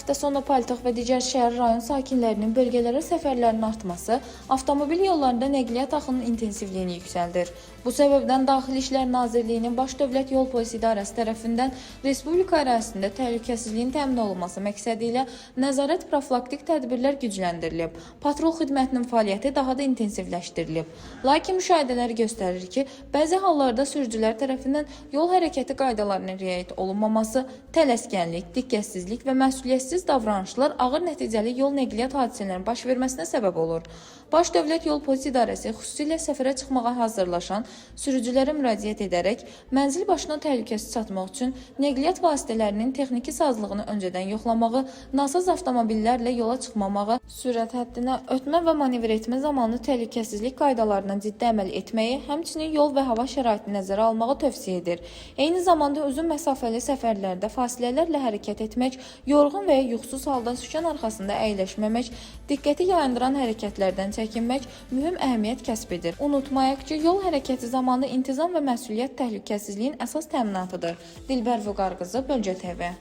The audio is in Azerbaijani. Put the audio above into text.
həftə sonu paytaxt və digər şəhər rayon sakinlərinin bölgələrə səfərlərinin artması avtomobil yollarında nəqliyyat axının intensivliyini yüksəldir. Bu səbəbdən Daxili İşlər Nazirliyinin Baş Dövlət Yol Polisi İdarəsi tərəfindən Respublika ərazisində təhlükəsizliyin təmin olunması məqsədi ilə nəzarət profilaktik tədbirlər gücləndirilib. Patrul xidmətinin fəaliyyəti daha da intensivləşdirilib. Lakin müşahidələr göstərir ki, bəzi hallarda sürücülər tərəfindən yol hərəkəti qaydalarına riayət olunmaması, tələskənlik, diqqətsizlik və məsuliyyətsiz davranışlar ağır nəticəli yol nəqliyyat hadisələrinin baş verməsinə səbəb olur. Baş Dövlət Yol Polisi İdarəsi xüsusilə səfərə çıxmağa hazırlaşan sürücülərə müraciət edərək mənzil başına təhlükəsiz çatmaq üçün nəqliyyat vasitələrinin texniki sazlığını öncədən yoxlamağı, nasaz avtomobillərlə yola çıxmamağı, sürət həddinə ötmə və manevr etmə zamanı təhlükəsizlik qaydalarına ciddi əməl etməyi, həmçinin yol və hava şəraitini nəzərə almağı tövsiyə edir. Eyni zamanda uzun məsafəli səfərlərdə fasilələrlə hərəkət etmək, yorğun və ya yuxusuz halda sükan arxasında əyləşməmək, diqqəti yayındıran hərəkətlərdən çəkinmək mühüm əhəmiyyət kəsb edir. Unutmayaq ki, yol hərəkəti zamanı intizam və məsuliyyət təhlükəsizliyin əsas təminatıdır. Dilbər Vüqar qızı, Bölgə TV.